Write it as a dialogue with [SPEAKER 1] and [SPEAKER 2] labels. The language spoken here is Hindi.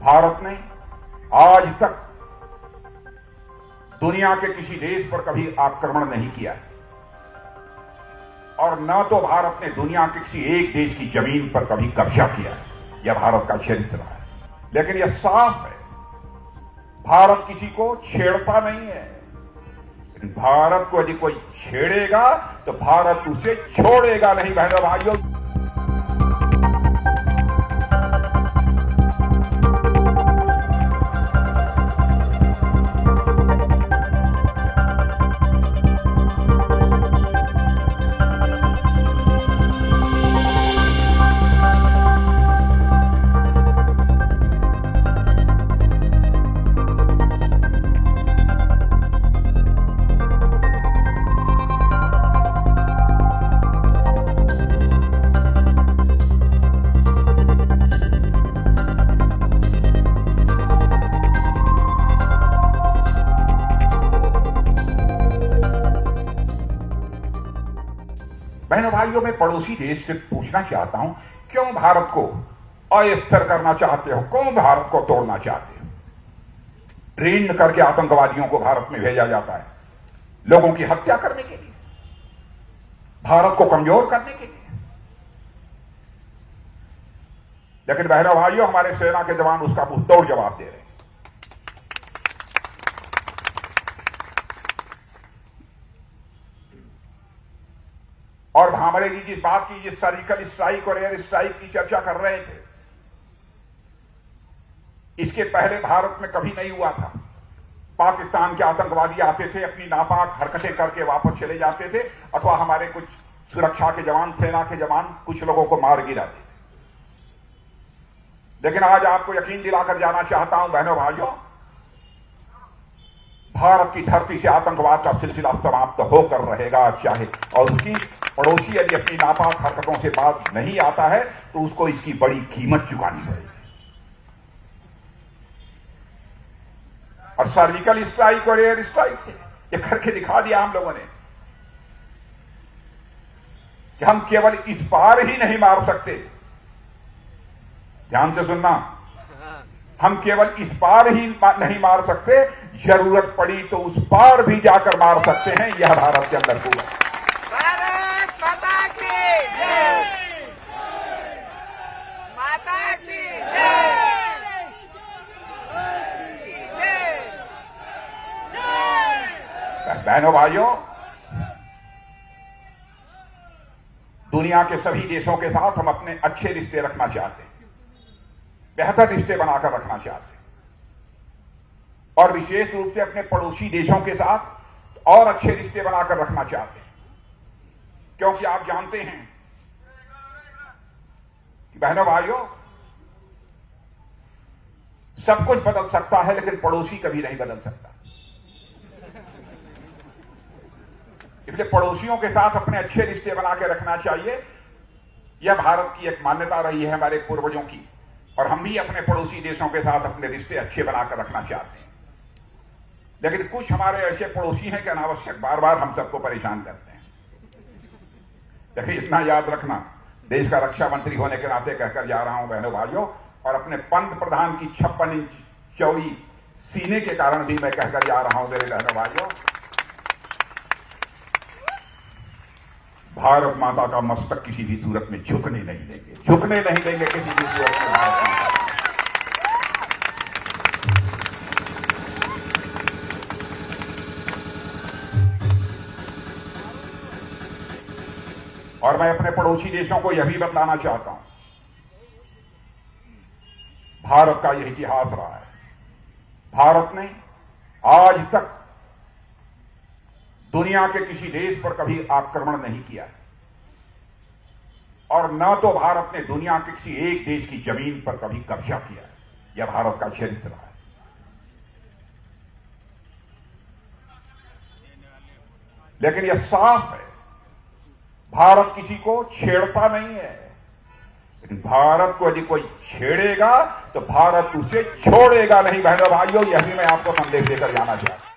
[SPEAKER 1] भारत ने आज तक दुनिया के किसी देश पर कभी आक्रमण नहीं किया और न तो भारत ने दुनिया के किसी एक देश की जमीन पर कभी कब्जा किया है। यह भारत का चरित्र है। लेकिन यह साफ है, भारत किसी को छेड़ता नहीं है। भारत को यदि कोई छेड़ेगा तो भारत उसे छोड़ेगा नहीं। बहनों भाइयों, बहनों भाइयों, मैं पड़ोसी देश से पूछना चाहता हूं, क्यों भारत को अस्थिर करना चाहते हो? क्यों भारत को तोड़ना चाहते हो? ट्रेन करके आतंकवादियों को भारत में भेजा जाता है, लोगों की हत्या करने के लिए, भारत को कमजोर करने के लिए। लेकिन बहनों भाइयों, हमारे सेना के जवान उसका मुंहतोड़ जवाब दे रहे हैं। और हमारे लिए जिस बात की, जिस सर्जिकल स्ट्राइक और एयर स्ट्राइक की चर्चा कर रहे थे, इसके पहले भारत में कभी नहीं हुआ था। पाकिस्तान के आतंकवादी आते थे, अपनी नापाक हरकतें करके वापस चले जाते थे, अथवा हमारे कुछ सुरक्षा के जवान, सेना के जवान कुछ लोगों को मार गिराते थे। लेकिन आज आपको यकीन दिलाकर जाना चाहता हूं बहनों भाइयों, भारत की धरती से आतंकवाद का सिलसिला समाप्त होकर रहेगा, चाहे और उसकी पड़ोसी यदि अपनी नापाक हरकतों से बात नहीं आता है तो उसको इसकी बड़ी कीमत चुकानी पड़ेगी। और सर्जिकल स्ट्राइक और एयर स्ट्राइक से ये करके दिखा दिया हम लोगों ने कि हम केवल इस पार ही नहीं मार सकते। ध्यान से सुनना, हम केवल इस पार ही नहीं मार सकते, जरूरत पड़ी तो उस पार भी जाकर मार सकते हैं। यह भारत के अंदर पूरा
[SPEAKER 2] भारत माता की जय, माता की जय,
[SPEAKER 1] बहनों भाइयों, दुनिया के सभी देशों के साथ हम अपने अच्छे रिश्ते रखना चाहते हैं, बेहतर रिश्ते बनाकर रखना चाहते हैं, और विशेष रूप से अपने पड़ोसी देशों के साथ और अच्छे रिश्ते बनाकर रखना चाहते हैं। क्योंकि आप जानते हैं कि बहनों भाइयों, सब कुछ बदल सकता है लेकिन पड़ोसी कभी नहीं बदल सकता। इसलिए पड़ोसियों के साथ अपने अच्छे रिश्ते बना के रखना चाहिए। यह भारत की एक मान्यता रही है, हमारे पूर्वजों की, और हम भी अपने पड़ोसी देशों के साथ अपने रिश्ते अच्छे बनाकर रखना चाहते हैं। लेकिन कुछ हमारे ऐसे पड़ोसी हैं कि अनावश्यक बार बार हम सबको परेशान करते हैं। लेकिन इतना याद रखना, देश का रक्षा मंत्री होने के नाते कहकर जा रहा हूं बहनों भाइयों, और अपने पंत प्रधान की 56 इंच चौड़ी सीने के कारण भी मैं कहकर जा रहा हूं मेरे बहनों भाइयों, भारत माता का मस्तक किसी भी सूरत में झुकने नहीं देंगे, झुकने नहीं देंगे किसी भी सूरत में भारत माता। और मैं अपने पड़ोसी देशों को यह भी बतलाना चाहता हूं, भारत का यह इतिहास रहा है। भारत ने आज तक दुनिया के किसी देश पर कभी आक्रमण नहीं किया है और न तो भारत ने दुनिया के किसी एक देश की जमीन पर कभी कब्जा किया है। यह भारत का चरित्र है। लेकिन यह साफ है, भारत किसी को छेड़ता नहीं है। लेकिन भारत को यदि कोई छेड़ेगा तो भारत उसे छोड़ेगा नहीं। बहनों भाइयों, यही मैं आपको संदेश देकर जाना चाहता हूं।